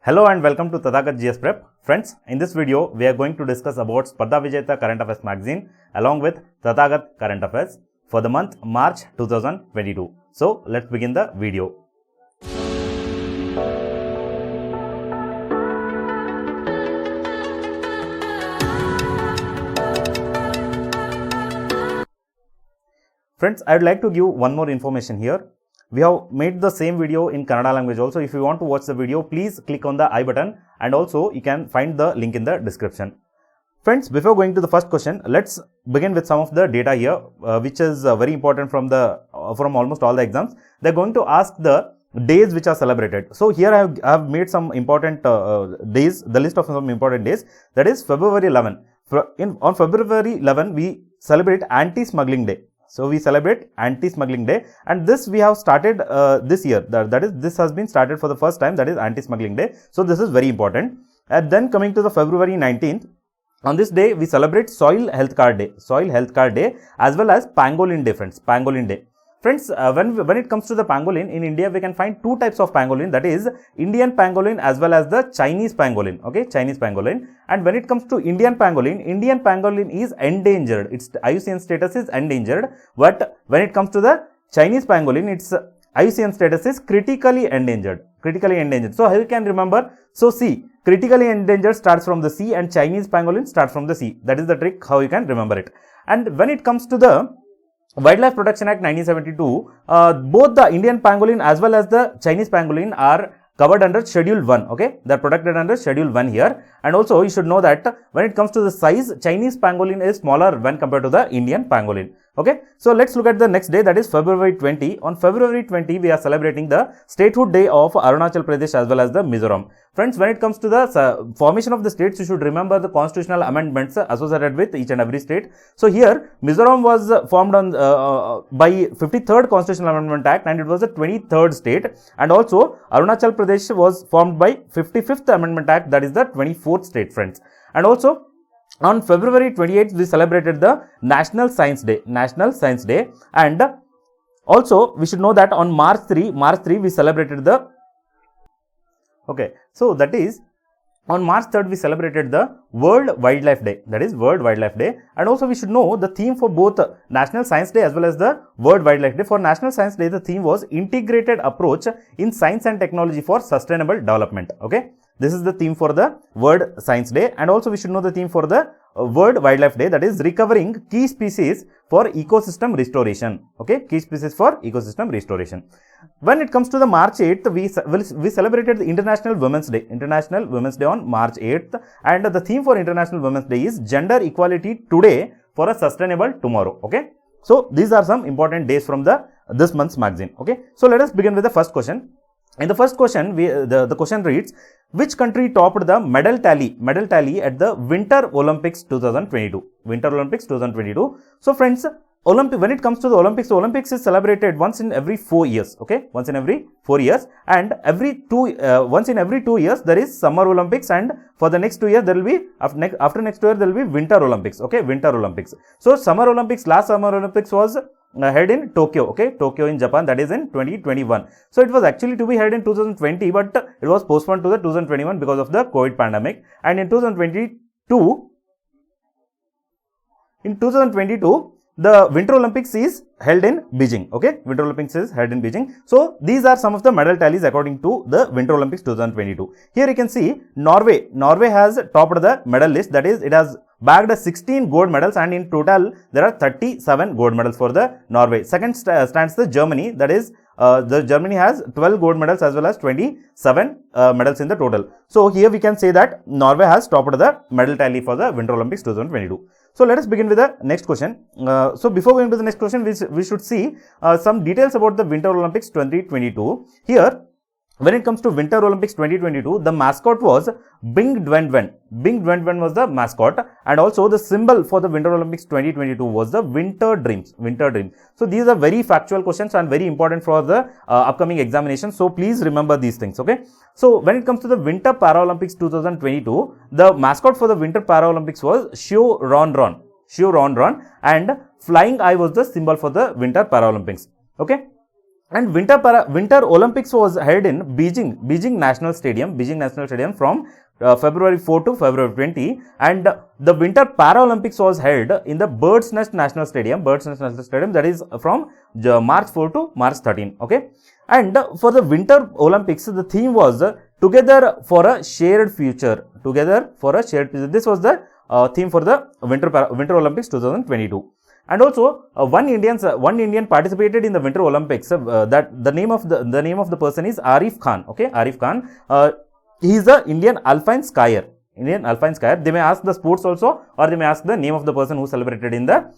Hello and welcome to Tathagat GS Prep. Friends, in this video, we are going to discuss about Spardha Vijetha Current Affairs magazine along with Tathagat Current Affairs for the month March 2022. So, let's begin the video. Friends, I would like to give one more information here. We have made the same video in Kannada language also. If you want to watch the video, please click on the I button and also you can find the link in the description. Friends, before going to the first question, let's begin with some of the data here, which is very important from almost all the exams. They're going to ask the days which are celebrated. So here I have made some important days, the list of some important days. That is February 11. On February 11, we celebrate Anti-Smuggling Day. So we celebrate Anti-Smuggling Day, and this we have started this year. That is, this has been started for the first time. That is Anti-Smuggling Day. So this is very important. And then coming to the February 19th, on this day we celebrate Soil Health Card Day. Soil Health Card Day as well as Pangolin Day, friends. Pangolin Day. Friends, when it comes to the pangolin, in India we can find two types of pangolin, that is Indian pangolin as well as the Chinese pangolin. Okay, Chinese pangolin. And when it comes to Indian pangolin is endangered. Its IUCN status is endangered. But when it comes to the Chinese pangolin, its IUCN status is critically endangered. Critically endangered. So how you can remember? So see, critically endangered starts from the C and Chinese pangolin starts from the C. That is the trick how you can remember it. And when it comes to the Wildlife Protection Act 1972, both the Indian pangolin as well as the Chinese pangolin are covered under Schedule 1, okay? They are protected under Schedule 1 here. And also, you should know that when it comes to the size, Chinese pangolin is smaller when compared to the Indian pangolin, okay? So, let's look at the next day, that is February 20. On February 20, we are celebrating the Statehood Day of Arunachal Pradesh as well as the Mizoram. Friends, when it comes to the formation of the states, you should remember the constitutional amendments associated with each and every state. So, here, Mizoram was formed on by 53rd Constitutional Amendment Act, and it was the 23rd state. And also, Arunachal Pradesh was formed by 55th Amendment Act, that is the 24th state, friends. And also, on February 28th, we celebrated the National Science Day. National Science Day. And also, we should know that on March 3, we celebrated the so that is on March 3rd, we celebrated the World Wildlife Day. That is World Wildlife Day. And also we should know the theme for both National Science Day as well as the World Wildlife Day. For National Science Day, the theme was Integrated Approach in Science and Technology for Sustainable Development. Okay. This is the theme for the World Science Day. And also we should know the theme for the World Wildlife Day, that is Recovering Key Species for Ecosystem Restoration. Okay, key species for ecosystem restoration. When it comes to the March 8th, we celebrated the International Women's Day. International Women's Day on March 8th. And the theme for International Women's Day is Gender Equality Today for a Sustainable Tomorrow. Okay. So, these are some important days from this month's magazine. Okay. So, let us begin with the first question. In the first question, the question reads, which country topped the medal tally at the Winter Olympics 2022? Winter Olympics 2022. So, friends, when it comes to the Olympics is celebrated once in every 4 years. Okay, once in every 4 years, and once in every 2 years there is Summer Olympics, and for the next 2 years there will be after next 2 years there will be Winter Olympics. Okay, Winter Olympics. So, last Summer Olympics was held in Tokyo, okay, Tokyo in Japan, that is in 2021. So, it was actually to be held in 2020, but it was postponed to the 2021 because of the COVID pandemic. And in 2022, the Winter Olympics is held in Beijing, okay, Winter Olympics is held in Beijing. So, these are some of the medal tallies according to the Winter Olympics 2022. Here you can see Norway has topped the medal list, that is, it has bagged 16 gold medals, and in total there are 37 gold medals for the Norway. Second stands the Germany, that is the Germany has 12 gold medals as well as 27 medals in the total. So here we can say that Norway has topped the medal tally for the Winter Olympics 2022. So let us begin with the next question. So before going to the next question, we should see some details about the Winter Olympics 2022. Here, when it comes to Winter Olympics 2022, the mascot was Bing Dwen Dwen. Bing Dwen Dwen was the mascot, and also the symbol for the Winter Olympics 2022 was the Winter Dreams. Winter Dreams. So these are very factual questions and very important for the upcoming examination. So please remember these things. Okay. So when it comes to the Winter Paralympics 2022, the mascot for the Winter Paralympics was Xiu Ron Ron, and Flying Eye was the symbol for the Winter Paralympics. Okay. And Winter Olympics was held in Beijing National Stadium from February 4 to February 20, and the Winter Paralympics was held in the Bird's Nest National Stadium, that is from March 4 to March 13. Okay, and for the Winter Olympics, the theme was Together for a Shared Future. This was the theme for the Winter Olympics 2022. And also one Indian participated in the Winter Olympics. That the name of the person is Arif Khan. Okay, Arif Khan. He is the Indian alpine skier. They may ask the sports also, or they may ask the name of the person who celebrated in the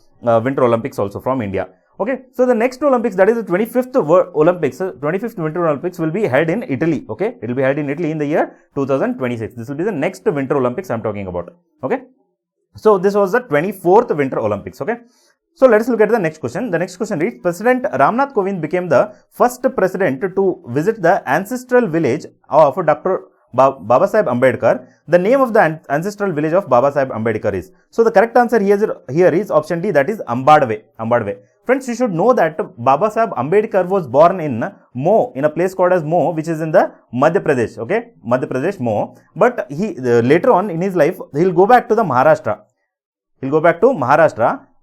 Winter Olympics also from India. Okay, so the next Olympics, that is the 25th Olympics, 25th Winter Olympics will be held in Italy. Okay, it will be held in Italy in the year 2026. This will be the next Winter Olympics I am talking about. Okay, so this was the 24th Winter Olympics. Okay. So let us look at the next question. The next question reads, President Ramnath Kovind became the first president to visit the ancestral village of Dr. Babasaheb Ambedkar. The name of the ancestral village of Babasaheb Ambedkar is. So the correct answer here is option D, that is Ambadve. Friends, you should know that Babasaheb Ambedkar was born in Mo, in a place called as Mo, which is in the Madhya Pradesh. Okay, Madhya Pradesh, Mo. But he later on in his life, he will go back to the Maharashtra.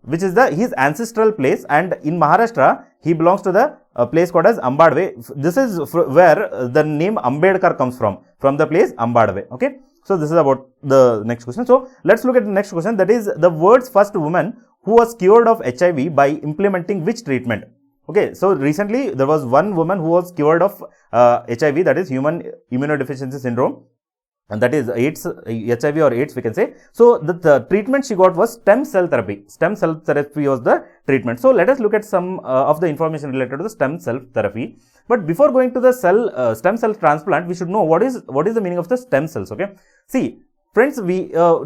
Which is his ancestral place, and in Maharashtra he belongs to the place called as Ambadve. This is where the name Ambedkar comes from the place Ambadve. Okay, so this is about the next question. So let's look at the next question, that is the world's first woman who was cured of HIV by implementing which treatment? Okay, so recently there was one woman who was cured of HIV, that is human immunodeficiency syndrome, and that is AIDS, HIV or AIDS we can say. So the treatment she got was stem cell therapy. Stem cell therapy was the treatment. So let us look at some of the information related to the stem cell therapy. But before going to the stem cell transplant, we should know what is the meaning of the stem cells. Okay, see friends,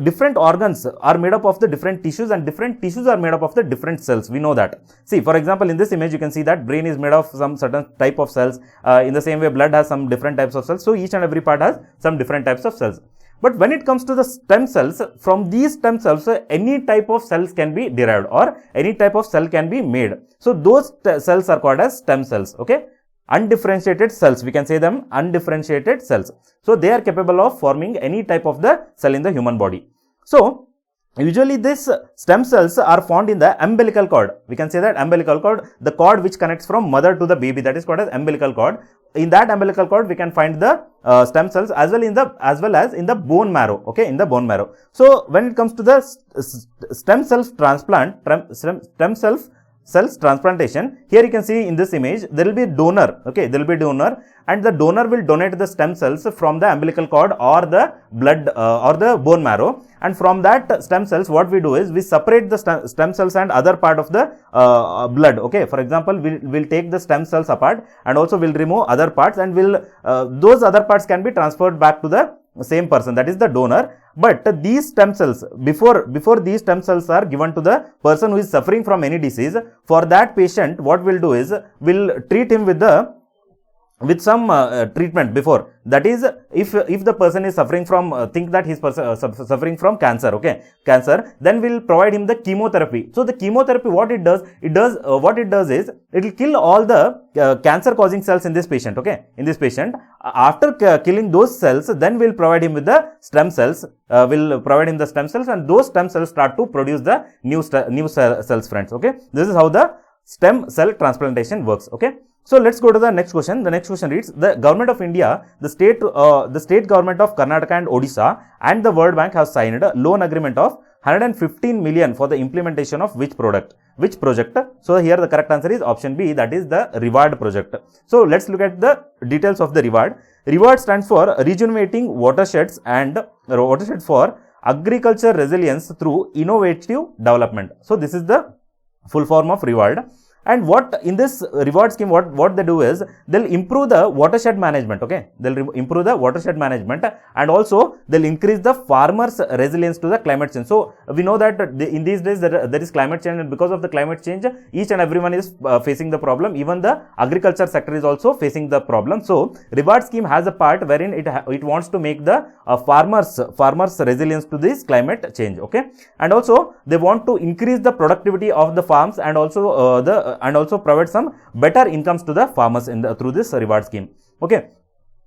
different organs are made up of the different tissues, and different tissues are made up of the different cells. We know that. See, for example, in this image you can see that brain is made of some certain type of cells. In the same way, blood has some different types of cells. So each and every part has some different types of cells. But when it comes to the stem cells, from these stem cells, any type of cells can be derived, or any type of cell can be made. So those cells are called as stem cells. Okay, undifferentiated cells, we can say them undifferentiated cells. So they are capable of forming any type of the cell in the human body. So usually these stem cells are found in the umbilical cord. We can say that umbilical cord, the cord which connects from mother to the baby, that is called as umbilical cord. In that umbilical cord we can find the stem cells as well as in the bone marrow. Okay, in the bone marrow. So when it comes to the stem cells transplantation, here you can see in this image there will be donor. Okay, there will be donor, and the donor will donate the stem cells from the umbilical cord or the blood or the bone marrow, and from that stem cells what we do is we separate the stem cells and other part of the blood. Okay, for example, we'll take the stem cells apart and also we'll remove other parts, and those other parts can be transferred back to the same person, that is the donor. But these stem cells, before these stem cells are given to the person who is suffering from any disease, for that patient what we'll do is we'll treat him with some treatment before. That is, if the person is suffering from think that he's suffering from cancer, okay, then we'll provide him the chemotherapy. So the chemotherapy, what it does is it will kill all the cancer causing cells in this patient. Okay, in this patient, after killing those cells, then we'll provide him with the stem cells. And those stem cells start to produce the new cells, friends. Okay, this is how the stem cell transplantation works. Okay, so let's go to the next question. The next question reads, the government of India, the state government of Karnataka and Odisha and the World Bank have signed a loan agreement of 115 million for the implementation of which project? So here the correct answer is option B, that is the REWARD project. So let's look at the details of the REWARD. REWARD stands for Rejuvenating Watersheds for Agriculture Resilience through Innovative Development. So this is the full form of REWARD. And what in this reward scheme, what they do is they'll improve the watershed management. Okay, they'll improve the watershed management, and also they'll increase the farmers' resilience to the climate change. So we know that in these days there is climate change, and because of the climate change, each and everyone is facing the problem. Even the agriculture sector is also facing the problem. So reward scheme has a part wherein it wants to make the farmers' resilience to this climate change. Okay, and also they want to increase the productivity of the farms, and also and also provide some better incomes to the farmers through this reward scheme. Okay.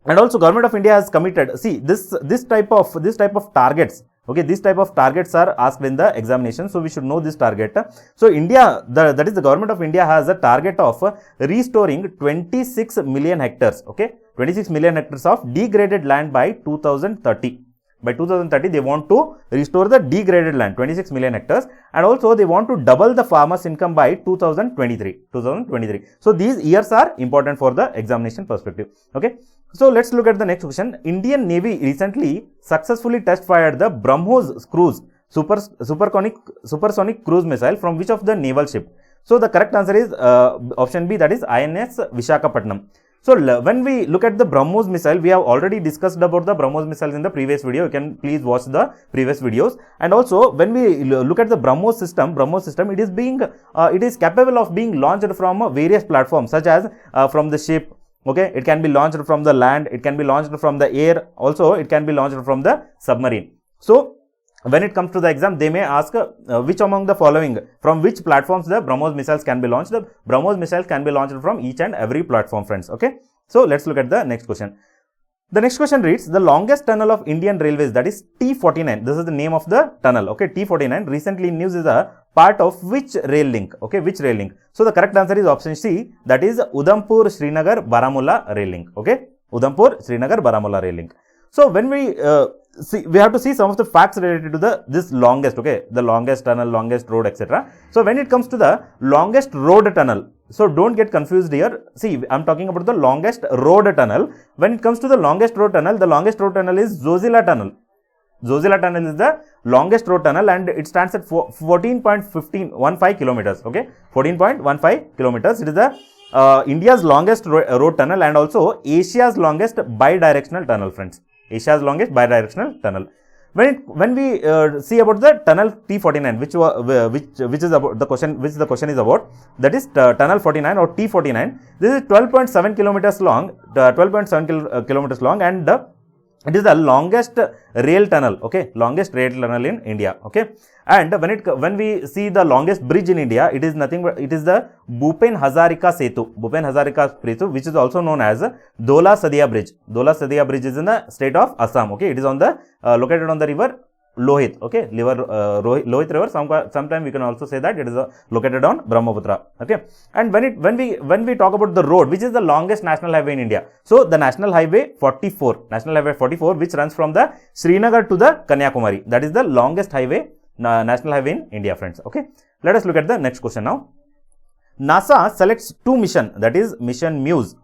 And also government of India has committed, see this type of targets, okay, these type of targets are asked in the examination, so we should know this target. So India, that is the government of India has a target of restoring 26 million hectares, okay, 26 million hectares of degraded land by 2030. By 2030, they want to restore the degraded land, 26 million hectares, and also they want to double the farmers' income by 2023. So these years are important for the examination perspective. Okay. So let's look at the next question. Indian Navy recently successfully test fired the BrahMos cruise supersonic cruise missile from which of the naval ship? So the correct answer is option B, that is INS Vishakhapatnam. So when we look at the BrahMos missile, we have already discussed about the BrahMos missiles in the previous video. You can please watch the previous videos. And also when we look at the BrahMos system, it is capable of being launched from various platforms, such as from the ship. Okay, it can be launched from the land, it can be launched from the air, also it can be launched from the submarine. So when it comes to the exam, they may ask which among the following, from which platforms the BrahMos missiles can be launched. The BrahMos missiles can be launched from each and every platform, friends. Okay. So let's look at the next question. The next question reads, the longest tunnel of Indian Railways, that is T49. This is the name of the tunnel. Okay. T49 recently in news is a part of which rail link? Okay. Which rail link? So the correct answer is option C, that is Udhampur Srinagar Baramulla rail link. Okay. Udhampur Srinagar Baramulla rail link. So when we we have to see some of the facts related to this longest, okay, the longest tunnel, longest road, etc. So when it comes to the longest road tunnel, so don't get confused here. See, I'm talking about the longest road tunnel. When it comes to the longest road tunnel is Zojila tunnel. Zojila tunnel is the longest road tunnel and it stands at 14.15 kilometers. Okay, 14.15 kilometers. It is the India's longest road tunnel and also Asia's longest bi-directional tunnel, friends. Asia's longest bi-directional tunnel. When we see about the tunnel T49, which is about the question, which the question is about, that is tunnel 49 or T49. This is 12.7 kilometers long, 12.7 kilometers long, and it is the longest rail tunnel. Okay, longest rail tunnel in India. Okay, and when we see the longest bridge in India, it is nothing but it is the Bhupen Hazarika Setu, which is also known as Dola Sadia Bridge. Dola Sadia Bridge is in the state of Assam. Okay, it is on the located on the river Lohit. Okay, Lohit river. Sometimes we can also say that it is located on Brahmaputra. Okay, and when we talk about the road, which is the longest national highway in India, so the national highway 44, which runs from the Srinagar to the Kanyakumari, that is the longest highway, national highway in India, friends. Okay, let us look at the next question now. NASA selects two missions, that is mission Muse.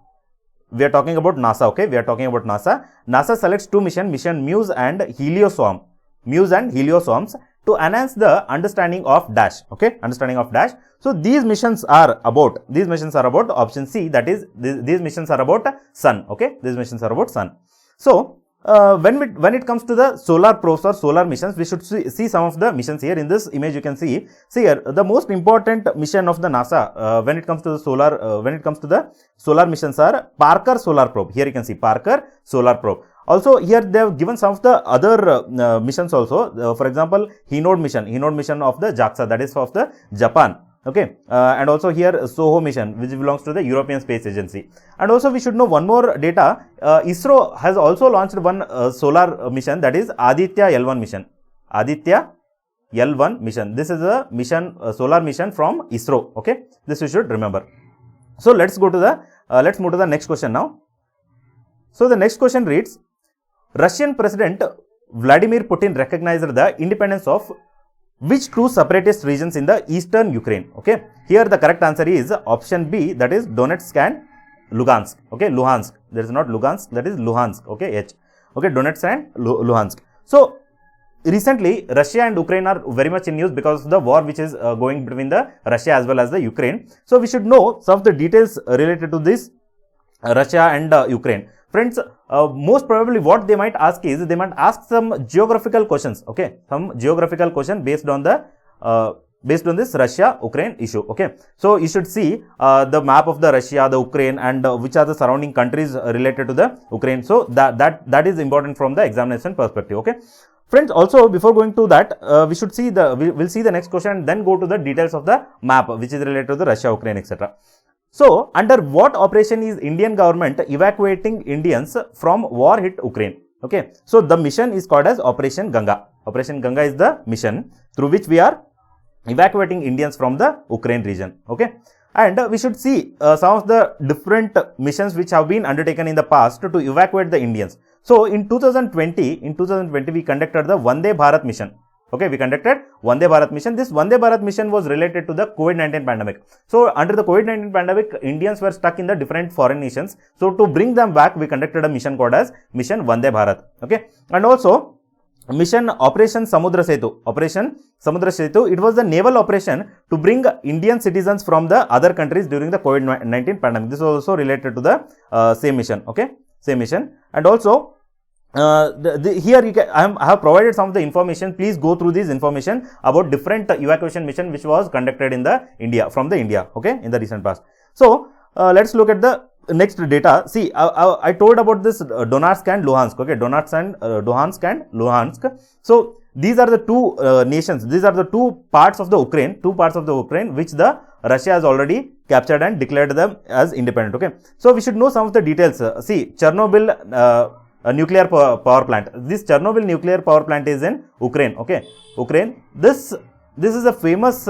We are talking about NASA. Okay, we are talking about NASA. NASA selects two missions, mission Muse and Helioswarm. Muse and Helioswarms to enhance the understanding of dash. Okay, understanding of dash. So these missions are about option C, that is these missions are about sun. Okay, these missions are about sun. So when it comes to the solar probes or solar missions, we should see some of the missions here. In this image you can see here the most important mission of the NASA when it comes to the solar missions are Parker solar probe. Here you can see Parker solar probe. Also here they have given some of the other missions also. For example, Hinode mission of the JAXA, that is of the Japan. Okay, and also here SOHO mission, which belongs to the European Space Agency. And also we should know one more data. ISRO has also launched one solar mission, that is Aditya L1 mission. Aditya L1 mission. This is a mission, solar mission from ISRO. Okay, this you should remember. So let's move to the next question now. So the next question reads, Russian President Vladimir Putin recognized the independence of which two separatist regions in the eastern Ukraine? Okay, here the correct answer is option B, that is Donetsk and Lugansk. Okay, Luhansk. There is not Lugansk, that is Luhansk. Okay, H. Okay, Donetsk and Luhansk. So recently Russia and Ukraine are very much in news because of the war which is going between the Russia as well as the Ukraine. So we should know some of the details related to this Russia and Ukraine. Friends, most probably what they might ask is, they might ask some geographical questions. Okay, some geographical question based on this Russia-Ukraine issue. Okay, so you should see the map of the Russia, the Ukraine, and which are the surrounding countries related to the Ukraine. So that is important from the examination perspective. Okay, Friends, also before going to that, we'll see the next question and then go to the details of the map which is related to the Russia, Ukraine, etc. So, under what operation is Indian government evacuating Indians from war hit Ukraine? Okay, so the mission is called as Operation Ganga. Operation Ganga is the mission through which we are evacuating Indians from the Ukraine region. Okay, and we should see some of the different missions which have been undertaken in the past to evacuate the Indians. So, in 2020, we conducted the Vande Bharat mission. Okay, we conducted Vande Bharat mission. This Vande Bharat mission was related to the COVID-19 pandemic. So, under the COVID-19 pandemic, Indians were stuck in the different foreign nations. So, to bring them back, we conducted a mission called as Mission Vande Bharat. Okay, and also Mission Operation Samudra Setu, it was the naval operation to bring Indian citizens from the other countries during the COVID-19 pandemic. This was also related to the same mission. Okay, same mission. And also, here I have provided some of the information. Please go through this information about different evacuation mission which was conducted in the India, okay, in the recent past. So, let's look at the next data. See, I told about this Donetsk and Luhansk. Okay, Donetsk and Luhansk. So, these are the two nations. These are the two parts of the Ukraine which the Russia has already captured and declared them as independent. Okay, so we should know some of the details. See, Chernobyl nuclear power plant. This Chernobyl nuclear power plant is in Ukraine. Okay, Ukraine. This is a famous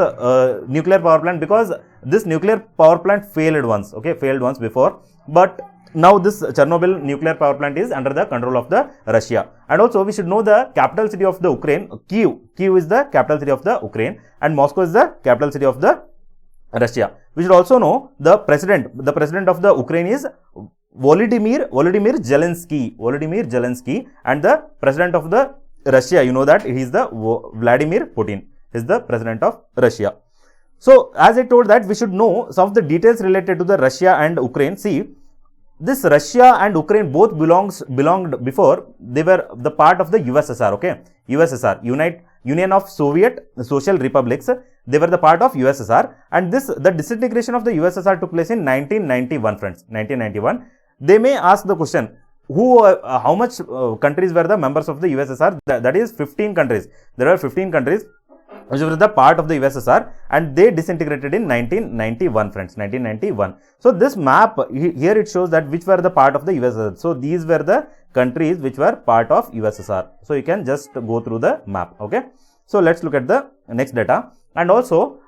nuclear power plant because this nuclear power plant failed once. Okay, failed once before, but now this Chernobyl nuclear power plant is under the control of the Russia. And also we should know the capital city of the Ukraine. Kyiv is the capital city of the Ukraine, and Moscow is the capital city of the Russia. We should also know the president of the Ukraine is Volodymyr Zelensky, and the president of the Russia, you know that he is the Vladimir Putin, is the president of Russia. So, as I told that we should know some of the details related to the Russia and Ukraine. See, this Russia and Ukraine both belonged before, they were the part of the USSR. Okay, USSR, Union of Soviet Social Republics. They were the part of USSR, and the disintegration of the USSR took place in 1991, friends. 1991. They may ask the question, how much countries were the members of the USSR? That is 15 countries. There are 15 countries which were the part of the USSR, and they disintegrated in 1991, friends. 1991. So, this map here it shows that which were the part of the USSR. So, these were the countries which were part of USSR. So, you can just go through the map. Okay. So, let's look at the next data. And also,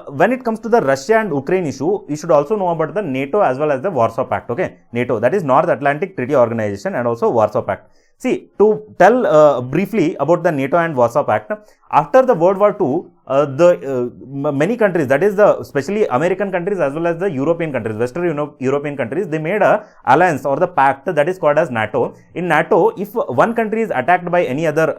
when it comes to the Russia and Ukraine issue, you should also know about the NATO as well as the Warsaw Pact. Okay, NATO, that is North Atlantic Treaty Organization, and also Warsaw Pact. See, to tell briefly about the NATO and Warsaw Pact, after the World War II, many countries, that is especially American countries as well as the European countries, Western European countries, they made a alliance or the pact that is called as NATO. In NATO, if one country is attacked by any other,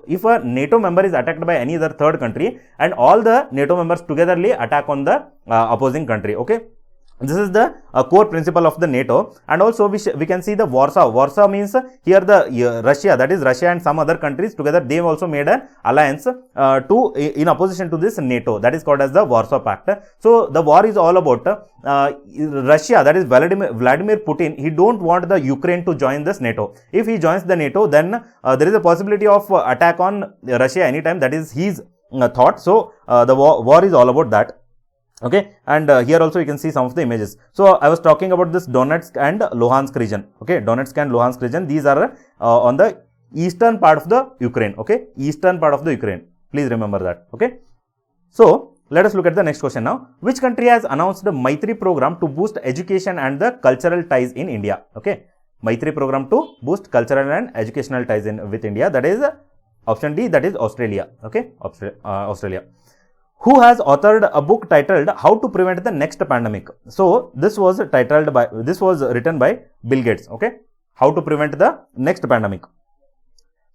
if a NATO member is attacked by any other third country, and all the NATO members togetherly attack on the opposing country. Okay. This is the core principle of the NATO. And also we can see the Warsaw. Warsaw means here the Russia, that is Russia and some other countries together, they also made an alliance in opposition to this NATO, that is called as the Warsaw Pact. So the war is all about Russia, that is Vladimir Putin. He don't want the Ukraine to join this NATO. If he joins the NATO, then there is a possibility of attack on Russia anytime. That is his thought. So the war is all about that. Okay, and here also you can see some of the images. So I was talking about this Donetsk and Luhansk region. Okay, Donetsk and Luhansk region, these are on the eastern part of the Ukraine. Okay, eastern part of the Ukraine. Please remember that. Okay, so let us look at the next question now. Which country has announced the Maitri program to boost education and the cultural ties in India? Okay, Maitri program to boost cultural and educational ties with India. That is option D, that is Australia. Okay, Australia. Who has authored a book titled How to Prevent the Next Pandemic? So this was written by Bill Gates. Okay, how to prevent the next pandemic.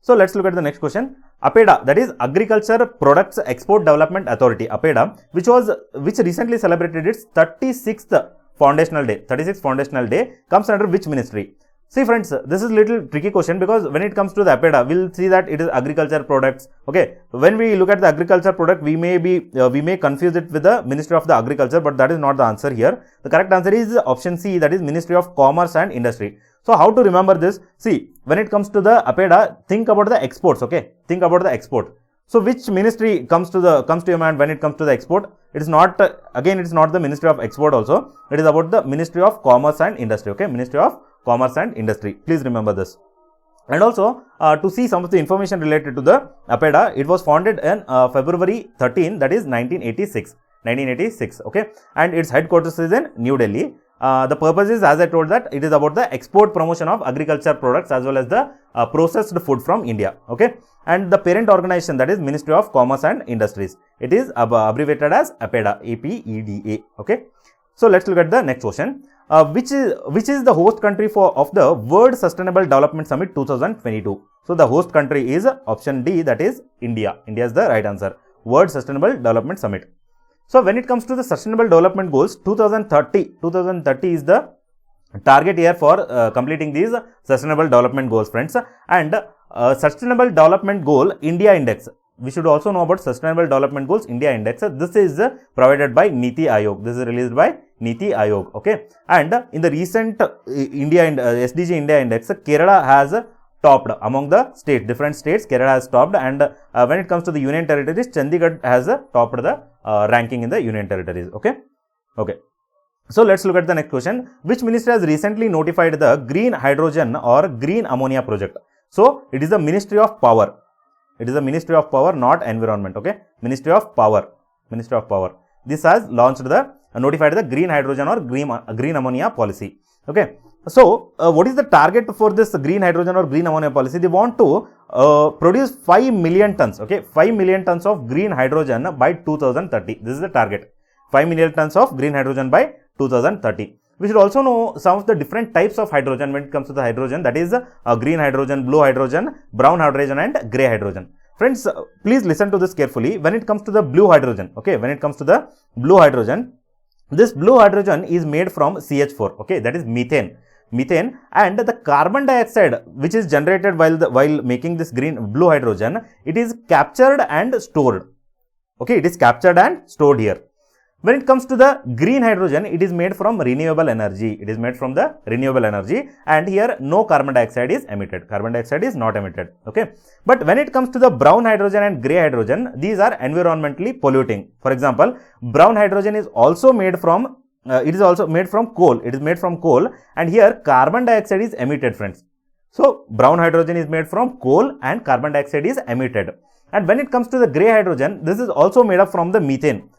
So let's look at the next question. APEDA, that is Agriculture Products Export Development Authority, APEDA, which recently celebrated its 36th foundational day. 36th foundational day comes under which ministry? See friends, this is a little tricky question because when it comes to the APEDA, we'll see that it is agriculture products. Okay, when we look at the agriculture product, we may confuse it with the Ministry of the Agriculture, but that is not the answer here. The correct answer is option C, that is Ministry of Commerce and Industry. So how to remember this? See, when it comes to the APEDA, think about the exports, okay? Think about the export. So which ministry comes to your mind when it comes to the export? It is not, again, it is not the Ministry of Export also. It is about the Ministry of Commerce and Industry, okay? Ministry of Commerce and Industry. Please remember this. And also, to see some of the information related to the APEDA, it was founded in February 13, that is 1986, okay? And its headquarters is in New Delhi. The purpose is, as I told, that it is about the export promotion of agriculture products as well as the processed food from India, okay? And the parent organization, that is Ministry of Commerce and Industries. It is abbreviated as APEDA, APEDA, okay? So let's look at the next question. Which is the host country of the World Sustainable Development Summit 2022? So the host country is option D, that is India. India is the right answer. World Sustainable Development Summit. So when it comes to the Sustainable Development Goals, 2030 is the target year for completing these Sustainable Development Goals, friends. And Sustainable Development Goal India Index. We should also know about Sustainable Development Goals India Index. This is provided by Niti Aayog. This is released by Niti Aayog. Okay. And in the recent SDG India Index, Kerala has topped among the states, different states. Kerala has topped, and when it comes to the Union Territories, Chandigarh has topped the ranking in the Union Territories. Okay. Okay. So let's look at the next question. Which ministry has recently notified the green hydrogen or green ammonia project? So it is the Ministry of Power. It is the Ministry of Power, not Environment. Okay. Ministry of Power. Ministry of Power. This has launched notified the green hydrogen or green ammonia policy. Okay. So what is the target for this green hydrogen or green ammonia policy? They want to produce 5 million tons. Okay. 5 million tons of green hydrogen by 2030. This is the target. 5 million tons of green hydrogen by 2030. We should also know some of the different types of hydrogen when it comes to the hydrogen, that is green hydrogen, blue hydrogen, brown hydrogen and grey hydrogen. Friends, please listen to this carefully. When it comes to the blue hydrogen, okay, when it comes to the blue hydrogen, this blue hydrogen is made from CH4, okay, that is methane, and the carbon dioxide which is generated while making this blue hydrogen, it is captured and stored, okay, it is captured and stored here. When it comes to the green hydrogen, it is made from renewable energy. It is made from the renewable energy, and here no carbon dioxide is emitted. Carbon dioxide is not emitted. Okay. But when it comes to the brown hydrogen and grey hydrogen, these are environmentally polluting. For example, brown hydrogen is also made from coal. It is made from coal, and here carbon dioxide is emitted, friends. So brown hydrogen is made from coal and carbon dioxide is emitted. And when it comes to the grey hydrogen, this is also made up from the methane.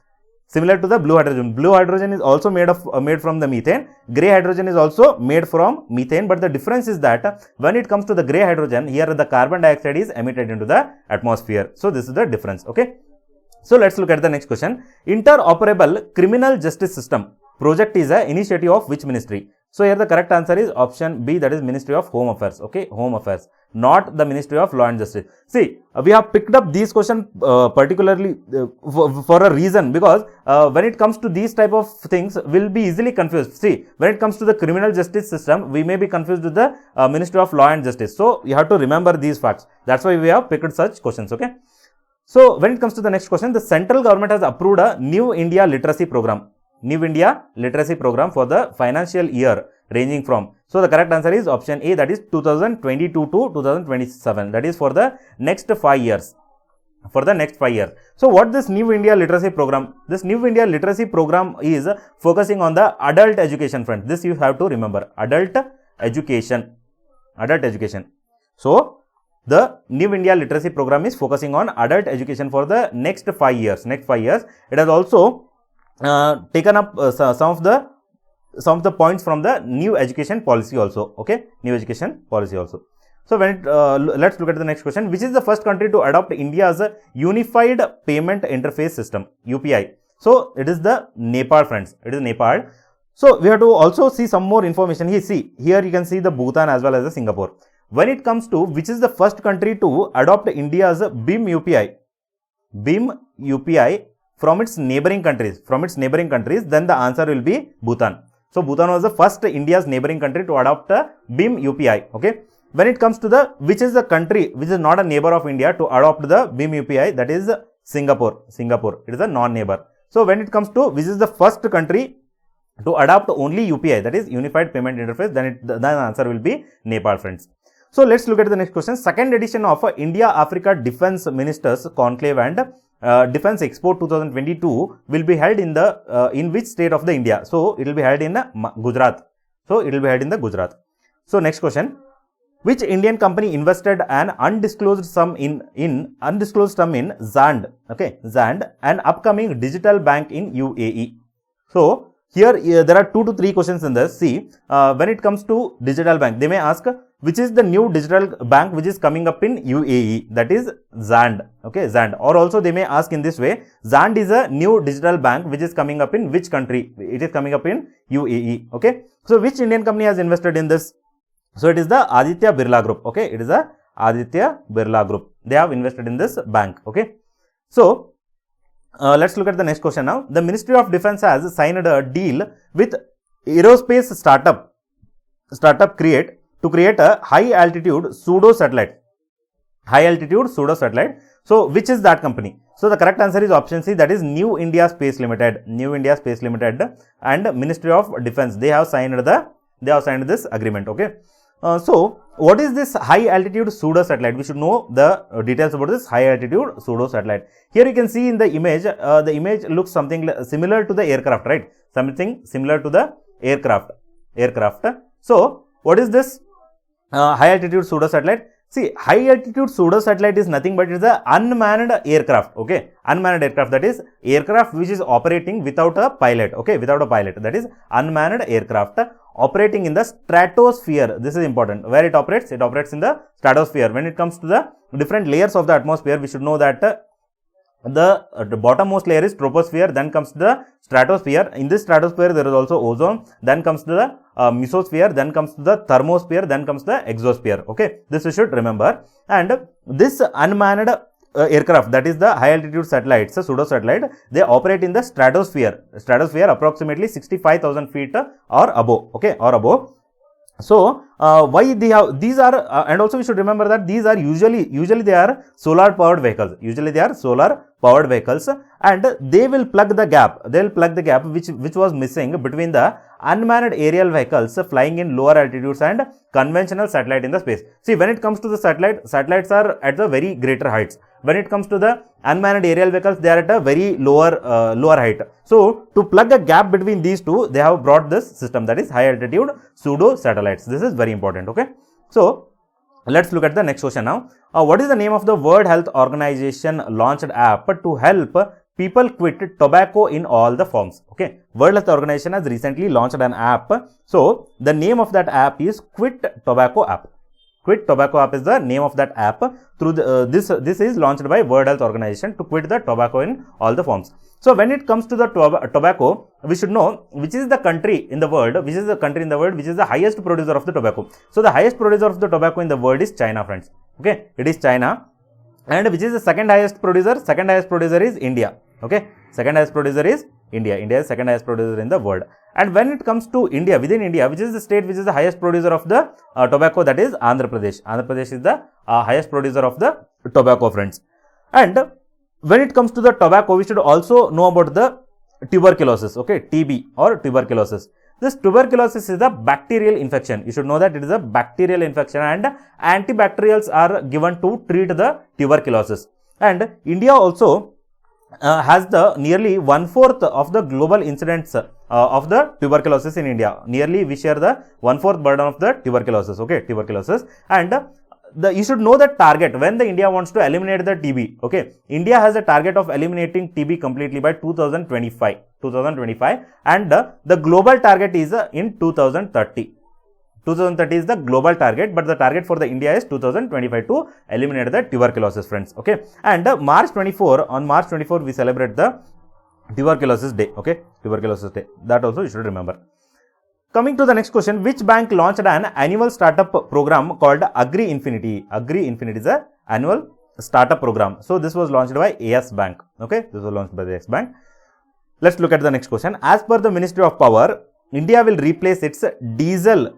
Similar to the blue hydrogen. Blue hydrogen is also made from the methane. Grey hydrogen is also made from methane. But the difference is that when it comes to the grey hydrogen, here the carbon dioxide is emitted into the atmosphere. So this is the difference. Okay. So let's look at the next question. Interoperable Criminal Justice System project is an initiative of which ministry? So here the correct answer is option B, that is Ministry of Home Affairs. Okay, Home Affairs, not the Ministry of Law and Justice. See, we have picked up these questions particularly for a reason, because when it comes to these type of things, we'll be easily confused. See, when it comes to the criminal justice system, we may be confused with the Ministry of Law and Justice. So you have to remember these facts. That's why we have picked such questions. Okay. So when it comes to the next question, the central government has approved a New India Literacy Program. New India Literacy Program for the financial year ranging from. So the correct answer is option A, that is 2022 to 2027. That is for the next 5 years. For the next 5 years. So what this New India Literacy Program? This New India Literacy Program is focusing on the adult education, friends. This you have to remember. Adult education. Adult education. So the New India Literacy Program is focusing on adult education for the next 5 years. Next 5 years. It has also taken up some of the points from the new education policy also. Okay, new education policy also. So when let's look at the next question. Which is the first country to adopt India's Unified Payment Interface System, UPI? So it is the Nepal, friends. It is Nepal. So we have to also see some more information. Here you can see the Bhutan as well as the Singapore. When it comes to which is the first country to adopt India's BHIM UPI from its neighboring countries, then the answer will be Bhutan. So Bhutan was the first India's neighboring country to adopt a BHIM UPI. Okay. When it comes to the which is the country which is not a neighbor of India to adopt the BHIM UPI, that is Singapore. It is a non-neighbor. So when it comes to which is the first country to adopt only UPI, that is Unified Payment Interface, then the answer will be Nepal, friends. So let's look at the next question. Second edition of India Africa Defense Ministers Conclave and Defense Expo 2022 will be held in the in which state of the India? So it will be held in Gujarat. So it will be held in the Gujarat. So next question. Which Indian company invested an undisclosed sum in Zand, okay, Zand, an upcoming digital bank in UAE? So here there are 2 to 3 questions in this. See, when it comes to digital bank, they may ask which is the new digital bank which is coming up in UAE, that is Zand, okay, Zand. Or also they may ask in this way, Zand is a new digital bank which is coming up in which country? It is coming up in UAE, okay. So which Indian company has invested in this? So it is the Aditya Birla Group, okay, it is the Aditya Birla Group. They have invested in this bank, okay. So let's look at the next question now. The Ministry of Defense has signed a deal with aerospace startup to create a high altitude pseudo satellite. So which is that company? So the correct answer is option C, that is New India Space Limited. New India Space Limited and Ministry of Defense, they have signed this agreement, okay. So what is this high altitude pseudo satellite? We should know the details about this high altitude pseudo satellite. Here you can see in the image looks something similar to the aircraft, right? Something similar to the aircraft. So what is this high altitude pseudo satellite? See, high altitude pseudo satellite is nothing but it is a unmanned aircraft, okay, unmanned aircraft, that is aircraft which is operating without a pilot, okay, without a pilot, that is unmanned aircraft operating in the stratosphere. This is important. Where it operates? It operates in the stratosphere. When it comes to the different layers of the atmosphere, we should know that the bottommost layer is troposphere, then comes to the stratosphere. In this stratosphere there is also ozone, then comes to the mesosphere, then comes to the thermosphere, then comes the exosphere, okay. This you should remember. And this unmanned aircraft, that is the high altitude satellites, pseudo satellite, they operate in the stratosphere approximately 65,000 feet or above, okay, or above. So why they have these are and also we should remember that these are usually they are solar powered vehicles, and they will plug the gap which was missing between the unmanned aerial vehicles flying in lower altitudes and conventional satellite in the space. See, when it comes to the satellites are at the very greater heights. When it comes to the unmanned aerial vehicles, they are at a very lower height. So to plug a gap between these two, they have brought this system, that is high altitude pseudo satellites. This is very important, okay. So let's look at the next question now. What is the name of the World Health Organization launched app to help people quit tobacco in all the forms? Okay, World Health Organization has recently launched an app. So the name of that app is Quit Tobacco app. Quit Tobacco app is the name of that app. Through the, this is launched by World Health Organization to quit the tobacco in all the forms. So when it comes to the tobacco, we should know which is the country in the world, which is the highest producer of the tobacco. So the highest producer of the tobacco in the world is China, friends. Okay, it is China. And which is the second highest producer? Second highest producer is India. Okay, second highest producer is India. India is second highest producer in the world. And when it comes to India, within India, which is the state which is the highest producer of the tobacco, that is Andhra Pradesh. Andhra Pradesh is the highest producer of the tobacco, friends. And when it comes to the tobacco, we should also know about the tuberculosis, okay, TB or tuberculosis. This tuberculosis is a bacterial infection. You should know that it is a bacterial infection and antibacterials are given to treat the tuberculosis. And India also has the nearly 1/4 of the global incidence of the tuberculosis in India. Nearly we share the 1/4 burden of the tuberculosis, okay, tuberculosis. And you should know the target when the India wants to eliminate the TB, okay. India has a target of eliminating TB completely by 2025 and the global target is in 2030. 2030 is the global target, but the target for the India is 2025 to eliminate the tuberculosis, friends, okay. And on March 24 we celebrate the tuberculosis day, okay, tuberculosis day. That also you should remember. Coming to the next question, which bank launched an annual startup program called Agri Infinity? Agri Infinity is an annual startup program. So this was launched by AS Bank, okay, this was launched by the AS Bank. Let's look at the next question. As per the Ministry of Power, India will replace its diesel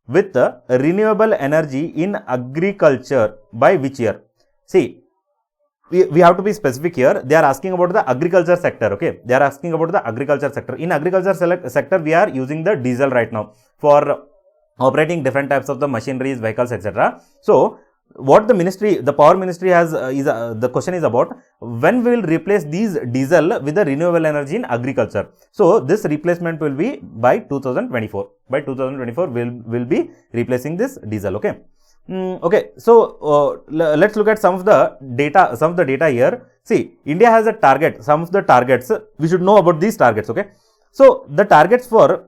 with renewable energy in agriculture by which year? See, we have to be specific here. They are asking about the agriculture sector. Okay, they are asking about the agriculture sector. In agriculture sector, we are using the diesel right now for operating different types of the machineries, vehicles, etc. So what the power ministry has the question is about, when we will replace these diesel with the renewable energy in agriculture. So this replacement will be by 2024. By 2024, will be replacing this diesel. Okay. Okay. So let's look at some of the data here. See, India has a target. Some of the targets we should know about these targets. Okay. So the targets for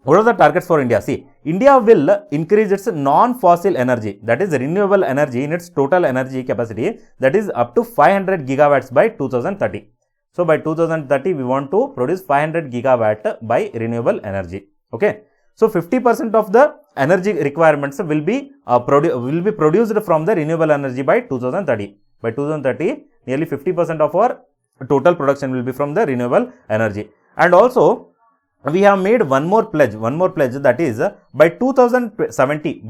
what are the targets for India? See, India will increase its non-fossil energy, that is renewable energy, in its total energy capacity, that is up to 500 gigawatts by 2030. So by 2030, we want to produce 500 gigawatt by renewable energy. Okay. So 50% of the energy requirements will be produced from the renewable energy by 2030. By 2030, nearly 50% of our total production will be from the renewable energy. And also, we have made one more pledge, that is by 2070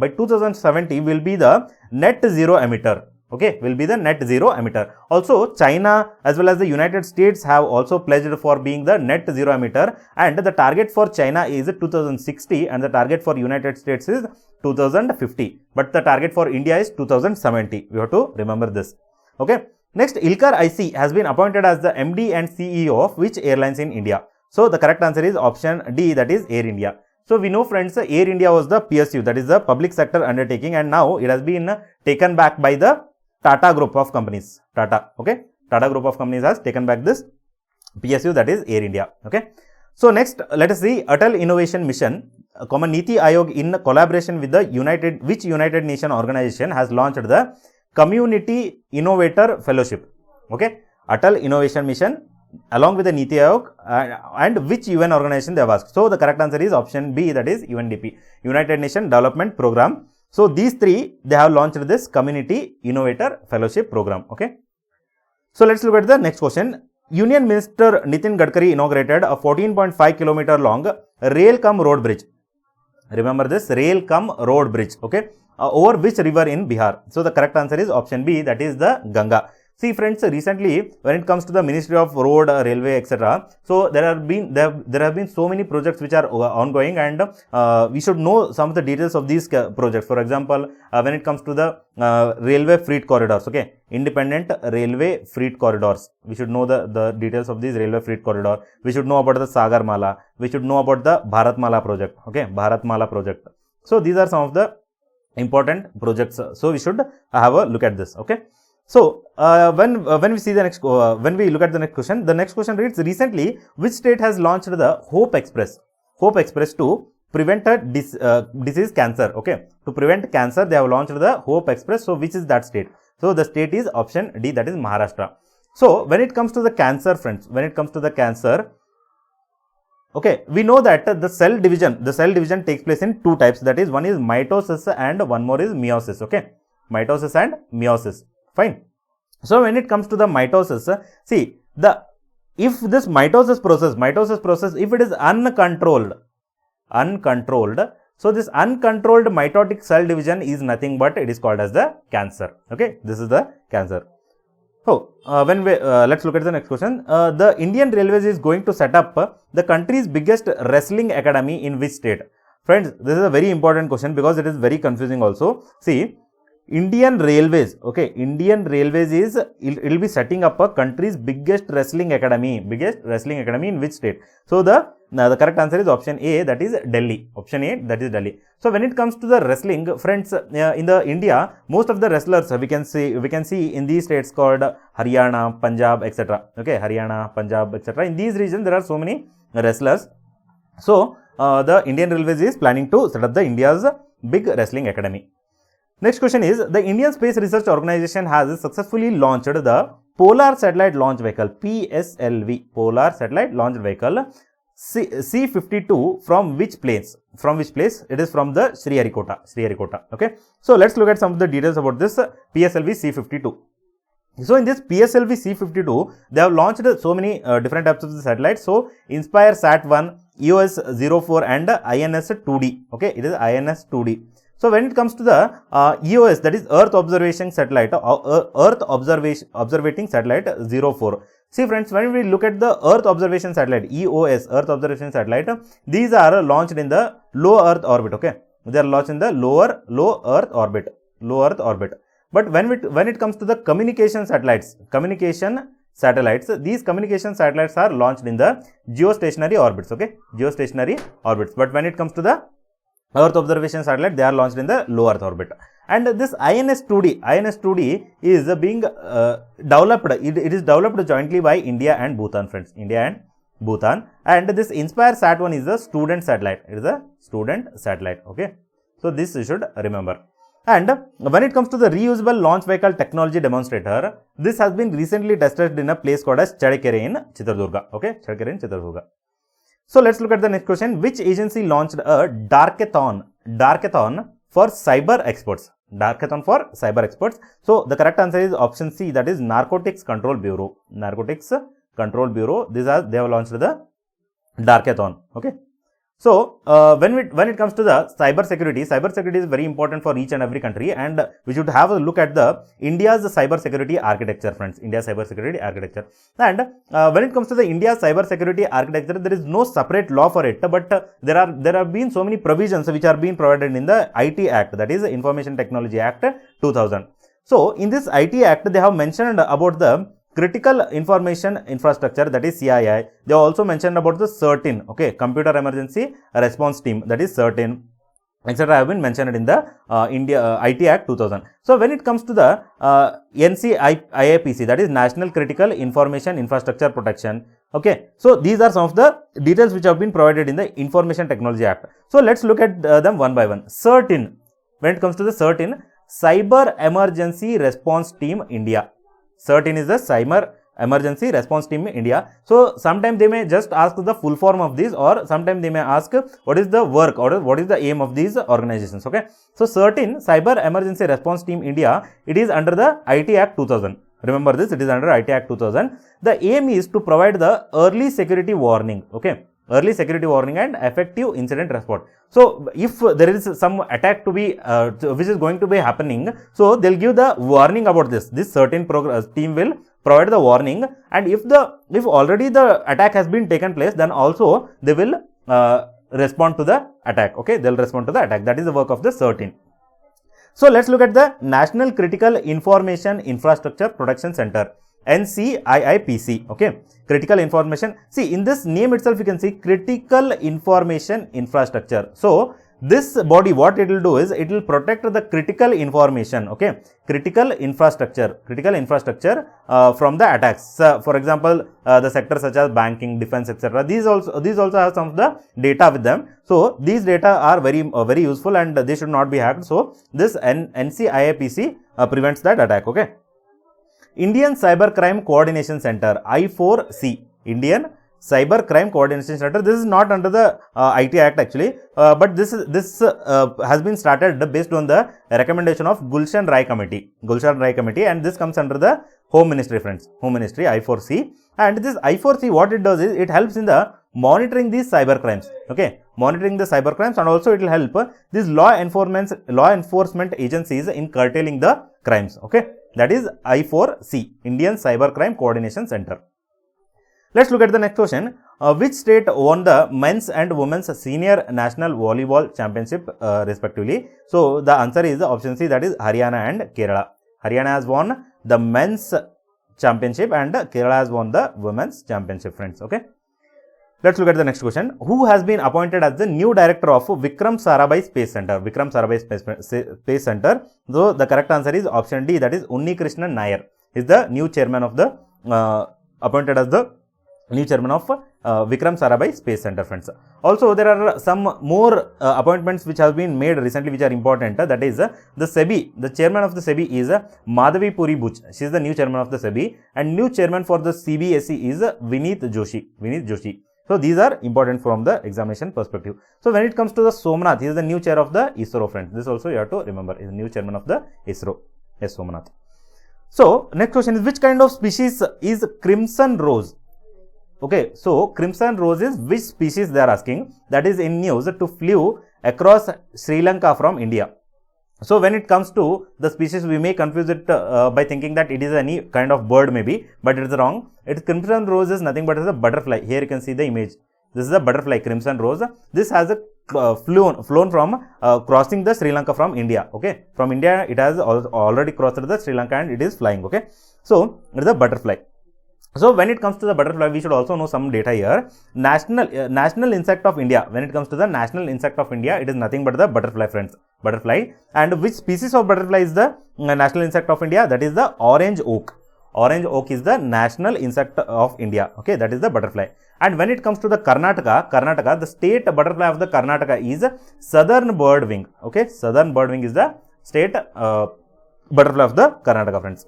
will be the net zero emitter. Okay, will be the net zero emitter. Also, China as well as the United States have also pledged for being the net zero emitter, and the target for China is 2060 and the target for United States is 2050. But the target for India is 2070. We have to remember this. Okay. Next, Ilkar IC has been appointed as the MD and CEO of which airlines in India? So the correct answer is option D, that is Air India. So we know, friends, Air India was the PSU, that is the public sector undertaking, and now it has been taken back by the Tata group of companies. Tata group of companies has taken back this PSU, that is Air India. Okay. So next, let us see Atal Innovation Mission, Niti Ayog in collaboration with the United Nation organization has launched the Community Innovator Fellowship. Okay. Atal Innovation Mission along with the Niti Ayog and which UN organization they have asked. So the correct answer is option B, that is UNDP, United Nations Development Program. So these three, they have launched this Community Innovator Fellowship Program. Okay. So let's look at the next question. Union Minister Nitin Gadkari inaugurated a 14.5 kilometer long rail-cum-road bridge. Remember this, rail-cum-road bridge. Okay. Over which river in Bihar? So the correct answer is option B, that is the Ganga. See, friends, recently when it comes to the Ministry of Road, Railway, etc., so there have been so many projects which are ongoing, and we should know some of the details of these projects. For example, when it comes to the railway freight corridors, okay, independent railway freight corridors, we should know the details of these railway freight corridor. We should know about the Sagar Mala. We should know about the Bharat Mala project. Okay, Bharat Mala project. So these are some of the important projects. So we should have a look at this. Okay. So when we see the next when we look at the next question reads, recently which state has launched the Hope Express to prevent a disease cancer? Okay, to prevent cancer, they have launched the Hope Express. So which is that state? So the state is option D, that is Maharashtra. So when it comes to the cancer, friends, okay, we know that the cell division takes place in two types, that is one is mitosis and one more is meiosis. Okay, mitosis and meiosis. Fine. So when it comes to the mitosis, see, if this mitosis process, if it is uncontrolled, so this uncontrolled mitotic cell division is nothing but it is called as the cancer. Okay, this is the cancer. So let's look at the next question. The Indian Railways is going to set up the country's biggest wrestling academy in which state? Friends, this is a very important question because it is very confusing also. See, Indian Railways is, it will be setting up a country's biggest wrestling academy in which state? So the correct answer is option A, that is Delhi. Option A, that is Delhi. So when it comes to the wrestling, friends, in the India, most of the wrestlers we can see in these states called Haryana, Punjab, etc. Okay, Haryana, Punjab, etc. In these regions there are so many wrestlers. So the Indian Railways is planning to set up the India's big wrestling academy. Next question is, the Indian Space Research Organization has successfully launched the Polar Satellite Launch Vehicle, PSLV, Polar Satellite Launch Vehicle C-52 from which place? It is from the Sriharikota. Okay. So let's look at some of the details about this PSLV C-52. So in this PSLV C-52, they have launched so many different types of the satellites. So Inspire Sat-1, EOS-04 and INS-2D. Okay, it is INS-2D. So when it comes to the EOS, that is Earth Observation Satellite, Earth Observating Satellite 04. See friends, when we look at the Earth Observation Satellite, EOS, Earth Observation Satellite, these are launched in the low Earth orbit, okay. They are launched in the low Earth orbit. But when it comes to the communication satellites, these communication satellites are launched in the geostationary orbits, okay, geostationary orbits. But when it comes to the Earth observation satellite, they are launched in the low Earth orbit. And this INS-2D is being developed. It is developed jointly by India and Bhutan, friends. India and Bhutan. And this Inspire Sat-1 is a student satellite. It is a student satellite. Okay. So this you should remember. And when it comes to the reusable launch vehicle technology demonstrator, this has been recently tested in a place called as Chadikere in Chitradurga. Okay, Chadikere in Chitradurga. So let's look at the next question. Which agency launched a Darkathon for cyber experts? Darkathon for cyber experts. So the correct answer is option C, that is Narcotics Control Bureau. Narcotics Control Bureau. They have launched the Darkathon. Okay. So when it comes to the cyber security is very important for each and every country, and we should have a look at the India's cyber security architecture, friends. India's cyber security architecture. And when it comes to the India's cyber security architecture, there is no separate law for it, but there have been so many provisions which are being provided in the IT Act, that is Information Technology Act 2000. So in this IT Act, they have mentioned about the Critical Information Infrastructure, that is CII. They also mentioned about the CERTIN, okay, Computer Emergency Response Team, that is CERTIN, etc. have been mentioned in the IT Act 2000. So when it comes to the NCIAPC, that is National Critical Information Infrastructure Protection, okay. So these are some of the details which have been provided in the Information Technology Act. So let's look at them one by one. CERTIN, when it comes to the CERTIN, Cyber Emergency Response Team India. CERTIN is the Cyber Emergency Response Team India. So sometimes they may just ask the full form of this, or sometimes they may ask what is the work or what is the aim of these organizations. Okay. So CERTIN, Cyber Emergency Response Team India, it is under the IT Act 2000. Remember this, it is under IT Act 2000. The aim is to provide the early security warning. Okay. Early security warning and effective incident response. So if there is some attack to be which is going to be happening, so they'll give the warning about this. This certain team will provide the warning, and if already the attack has been taken place, then also they will respond to the attack. Okay, they'll respond to the attack. That is the work of the CERTIN. So let's look at the National Critical Information Infrastructure Protection Center, NCIIPC. Okay, critical information. See, in this name itself you can see Critical Information Infrastructure. So this body, what it will do is it will protect the critical information. Okay, critical infrastructure from the attacks. For example, the sectors such as banking, defense, etc. These also have some of the data with them. So these data are very useful, and they should not be hacked. So this NCIIPC prevents that attack. Okay. Indian Cyber Crime Coordination Center, I4C, Indian Cyber Crime Coordination Center. This is not under the IT Act actually, but this has been started based on the recommendation of Gulshan Rai Committee, and this comes under the Home Ministry, friends, Home Ministry, I4C. And this I4C, what it does is it helps in the monitoring these cyber crimes. Okay, monitoring the cyber crimes, and also it will help these law enforcement agencies in curtailing the crimes. Okay. That is I4C, Indian Cyber Crime Coordination Center. Let's look at the next question. Which state won the men's and women's senior national volleyball championship respectively? So the answer is option C, that is Haryana and Kerala. Haryana has won the men's championship and Kerala has won the women's championship, friends. Okay. Let's look at the next question. Who has been appointed as the new director of Vikram Sarabhai Space Center? Vikram Sarabhai Space Center. So the correct answer is option D, that is Unni Krishnan Nair. Is the new chairman of the appointed as the new chairman of Vikram Sarabhai Space Center, friends. Also, there are some more appointments which have been made recently which are important. That is the SEBI. The chairman of the SEBI is Madhavi Puri Buch. She is the new chairman of the SEBI, and new chairman for the CBSE is Vineet Joshi. So these are important from the examination perspective. So when it comes to the Somnath, he is the new chair of the ISRO, friends. This also you have to remember, is the new chairman of the ISRO. Yes, Somnath. So next question is, which kind of species is crimson rose? Okay, so crimson rose is which species they are asking? That is in news to flew across Sri Lanka from India. So when it comes to the species, we may confuse it by thinking that it is any kind of bird maybe, but it is wrong. Its crimson rose is nothing but as a butterfly. Here you can see the image. This is a butterfly, crimson rose. This has a flown from crossing the Sri Lanka from India. Okay, from India it has already crossed the Sri Lanka and it is flying. Okay, so it is a butterfly. So when it comes to the butterfly, we should also know some data here. National insect of India. When it comes to the national insect of India, it is nothing but the butterfly, friends. Butterfly. And which species of butterfly is the national insect of India? That is the orange oak. Orange oak is the national insect of India. Okay, that is the butterfly. And when it comes to the Karnataka, the state butterfly of the Karnataka is southern birdwing. Okay, southern birdwing is the state butterfly of the Karnataka, friends.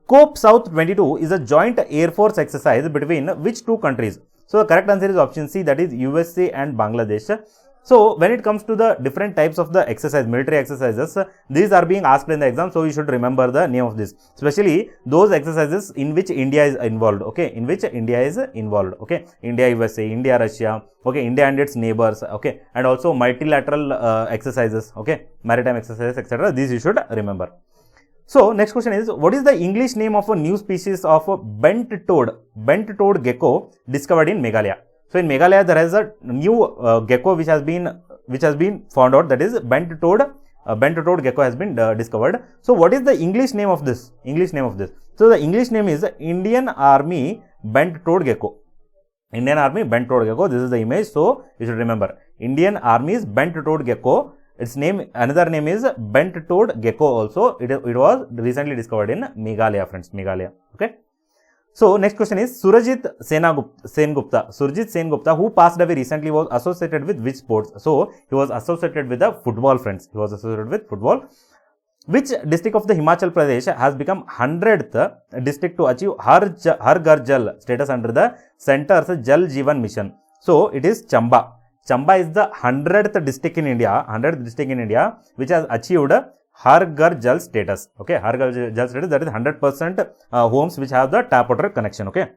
COPE South 22 is a joint Air Force exercise between which two countries? So the correct answer is option C, that is USA and Bangladesh. So when it comes to the different types of the exercise, military exercises, these are being asked in the exam, so you should remember the name of this, especially those exercises in which India is involved. Okay, in which India is involved. Okay, India USA, India Russia, okay, India and its neighbors, okay, and also multilateral exercises, okay, maritime exercises, etc. These you should remember. So next question is, what is the English name of a new species of bent-toed gecko discovered in Meghalaya? So in Meghalaya there is a new gecko which has been found out, that is bent-toed gecko has been discovered. So what is the English name of this? So the English name is Indian Army bent-toed gecko. Indian Army bent-toed gecko. This is the image. So you should remember Indian Army's bent-toed gecko. Its name, another name is bent-toed gecko also. It was recently discovered in Meghalaya, friends. Meghalaya. Okay. So next question is Surajit Sengupta, who passed away recently, was associated with which sports? So he was associated with the football, friends. He was associated with football. Which district of the Himachal Pradesh has become 100th district to achieve Har Ghar Jal status under the Centre's Jal Jeevan Mission? So it is Chamba. Chamba is the 100th district in India, which has achieved Har Ghar Jal status. Okay, Har Ghar Jal status, that is 100% homes which have the tap water connection. Okay.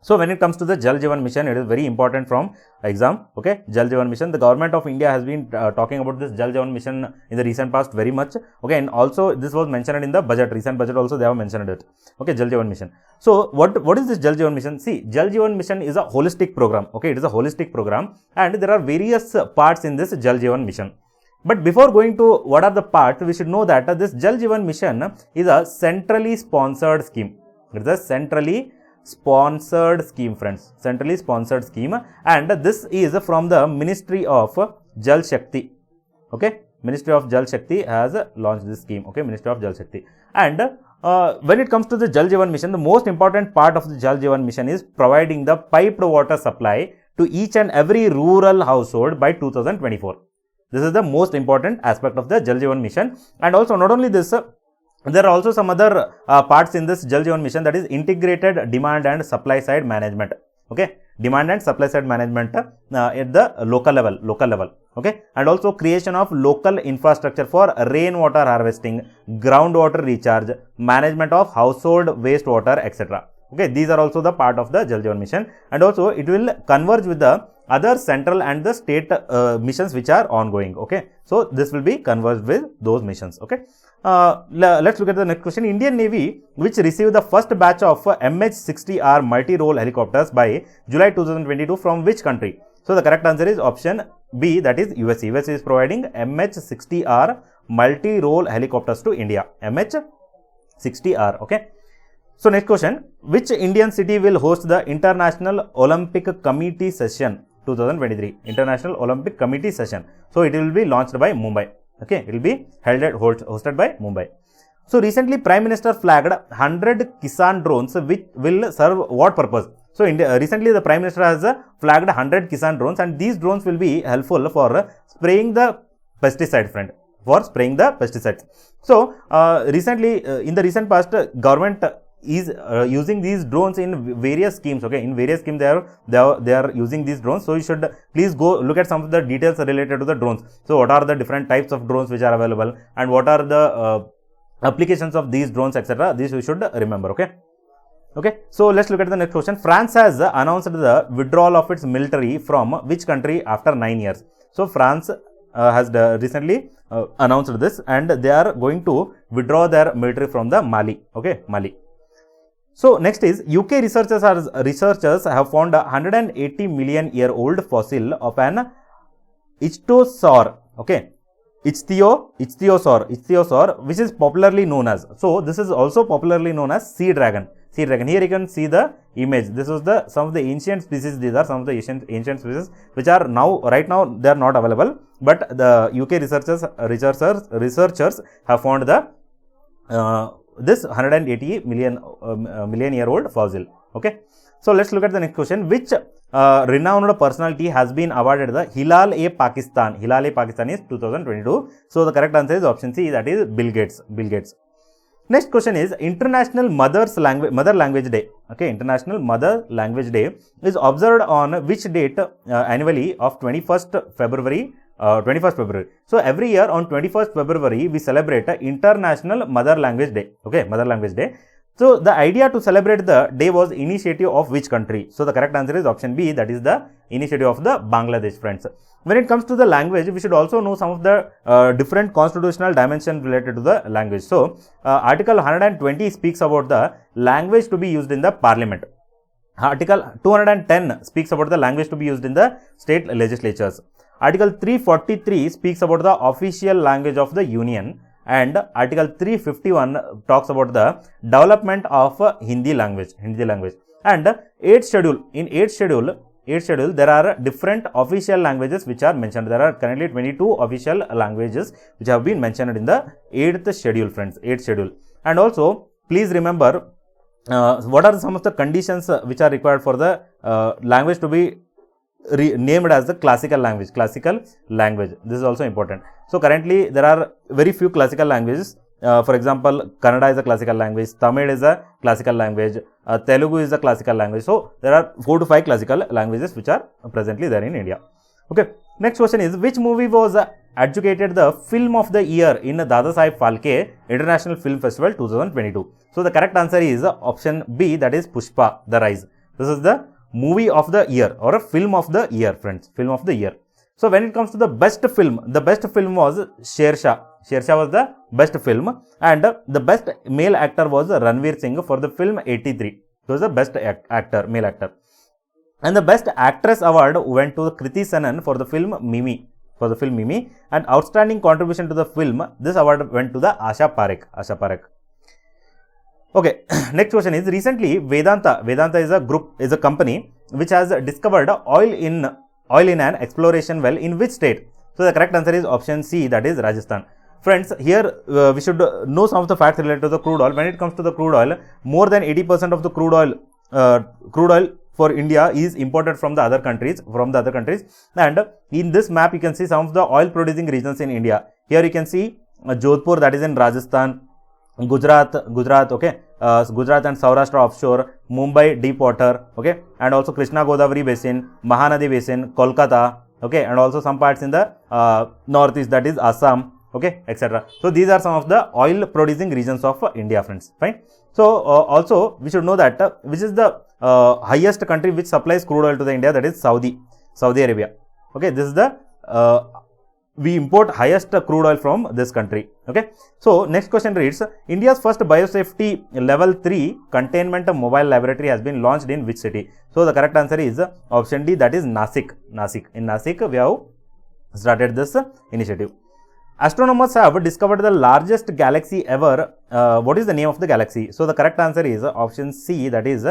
So when it comes to the Jal Jeevan Mission, it is very important from exam. Okay, Jal Jeevan Mission. The government of India has been talking about this Jal Jeevan Mission in the recent past very much. Okay, and also this was mentioned in the budget, recent budget also they have mentioned it. Okay, Jal Jeevan Mission. So what is this Jal Jeevan Mission? See, Jal Jeevan Mission is a holistic program. Okay, it is a holistic program and there are various parts in this Jal Jeevan Mission. But before going to what are the parts, we should know that this Jal Jeevan Mission is a centrally sponsored scheme. It is a centrally sponsored scheme, friends. Centrally sponsored scheme, and this is from the Ministry of Jal Shakti. Okay, Ministry of Jal Shakti has launched this scheme. Okay, Ministry of Jal Shakti. And when it comes to the Jal Jeevan Mission, the most important part of the Jal Jeevan Mission is providing the piped water supply to each and every rural household by 2024. This is the most important aspect of the Jal Jeevan Mission. And also not only this, there are also some other parts in this Jal Jeevan Mission, that is integrated demand and supply side management. Okay, demand and supply side management at the local level. Okay, and also creation of local infrastructure for rainwater harvesting, groundwater recharge, management of household wastewater, etc. Okay, these are also the part of the Jal Jeevan Mission, and also it will converge with the other central and the state missions which are ongoing. Okay, so this will be converged with those missions. Okay. Let's look at the next question. Indian Navy, which received the first batch of MH-60R multi-role helicopters by July 2022, from which country? So the correct answer is option B, that is USA. USA is providing MH-60R multi-role helicopters to India. MH-60R. Okay. So next question, which Indian city will host the International Olympic Committee session 2023? International Olympic Committee session. So it will be launched by Mumbai. Okay, it will be hosted by Mumbai. So recently Prime Minister flagged 100 Kisan drones which will serve what purpose? So recently the Prime Minister has flagged 100 Kisan drones, and these drones will be helpful for spraying the pesticide, friend. For spraying the pesticides. So recently in the recent past, government is using these drones in various schemes. Okay, in various schemes they are using these drones. So you should please go look at some of the details related to the drones. So what are the different types of drones which are available, and what are the applications of these drones, etc. This you should remember. Okay, so let's look at the next question. France has announced the withdrawal of its military from which country after 9 years? So France has recently announced this, and they are going to withdraw their military from the Mali. Okay, Mali. So next is UK researchers have found a 180 million year old fossil of an ichthyosaur. Okay, ichthyosaur, which is popularly known as. So this is also popularly known as sea dragon. Sea dragon. Here you can see the image. This was some of the ancient species. These are some of the ancient species which are right now they are not available. But the UK researchers have found this 180 million year old fossil. Okay. So let's look at the next question. Which renowned personality has been awarded the Hilal-e-Pakistan? Hilal-e-Pakistan is 2022. So the correct answer is option C, that is Bill Gates. Next question is International Mother Language Day. Okay, International Mother Language Day is observed on which date annually of 21st February? So every year on 21st February we celebrate International Mother Language Day. Okay, Mother Language Day. So the idea to celebrate the day was initiative of which country? So the correct answer is option B, that is the initiative of the Bangladesh, friends. When it comes to the language, we should also know some of the different constitutional dimensions related to the language. So Article 120 speaks about the language to be used in the Parliament. Article 210 speaks about the language to be used in the state legislatures. Article 343 speaks about the official language of the Union. And Article 351 talks about the development of Hindi language. And 8th schedule. In 8th schedule, there are different official languages which are mentioned. There are currently 22 official languages which have been mentioned in the 8th schedule, friends. 8th schedule. And also, please remember what are some of the conditions which are required for the language to be named as the classical language. This is also important. So currently there are very few classical languages. For example, Kannada is a classical language, Tamil is a classical language, Telugu is a classical language. So there are 4 to 5 classical languages which are presently there in India. Okay. Next question is, which movie was adjudicated the film of the year in Dadasaheb Phalke International Film Festival 2022? So the correct answer is option B, that is Pushpa, The Rise. This is the movie of the year or a film of the year, friends. Film of the year. So when it comes to the best film was Shersha. Shersha was the best film, and the best male actor was Ranveer Singh for the film 83. He was the best actor, male actor. And the best actress award went to Kriti Sanon for the film Mimi. And outstanding contribution to the film, this award went to the Asha Parekh. Okay, next question is, recently Vedanta is a company which has discovered oil in an exploration well in which state? So the correct answer is option C, that is Rajasthan. Friends, here we should know some of the facts related to the crude oil. When it comes to the crude oil, more than 80% of the crude oil for India is imported from the other countries. And in this map, you can see some of the oil producing regions in India. Here you can see Jodhpur, that is in Rajasthan, Gujarat, okay, Gujarat and Saurashtra offshore, Mumbai deep water, okay, and also Krishna Godavari basin, Mahanadi basin, Kolkata, okay, and also some parts in the northeast, that is Assam, okay, etc. So these are some of the oil producing regions of India, friends. Fine. So also we should know that which is the highest country which supplies crude oil to the India, that is Saudi Arabia. Okay, this is the we import highest crude oil from this country. Okay. So next question reads, India's first biosafety level 3 containment mobile laboratory has been launched in which city? So the correct answer is option D, that is Nasik. In Nasik we have started this initiative. Astronomers have discovered the largest galaxy ever. What is the name of the galaxy? So the correct answer is option C, that is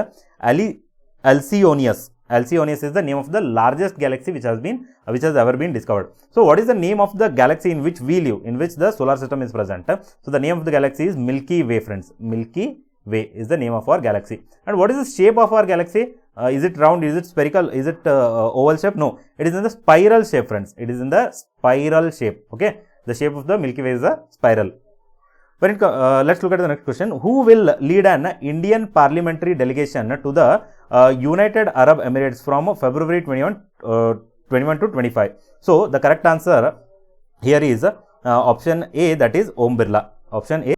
Alcyonius. Alcyonius is the name of the largest galaxy which has ever been discovered. So what is the name of the galaxy in which we live, in which the solar system is present? So the name of the galaxy is Milky Way, friends. Milky Way is the name of our galaxy. And what is the shape of our galaxy? Is it round? Is it spherical? Is it oval shape? No, it is in the spiral shape, friends. It is in the spiral shape. Okay, the shape of the Milky Way is a spiral. Let's look at the next question. Who will lead an Indian parliamentary delegation to the United Arab Emirates from February 21 to 25? So the correct answer here is option A, that is Om Birla. Option A.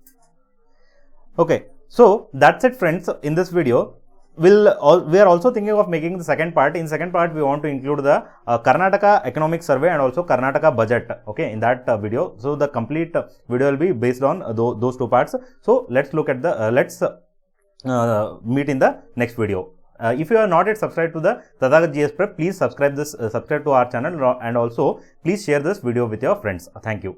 Okay, so that's it, friends, in this video. we are also thinking of making the second part. In second part, we want to include the Karnataka economic survey and also Karnataka budget. Okay, in that video. So the complete video will be based on those two parts. So let's look at the let's meet in the next video. If you are not yet subscribed to the Tathagat GS Prep, please subscribe to our channel, and also please share this video with your friends. Thank you.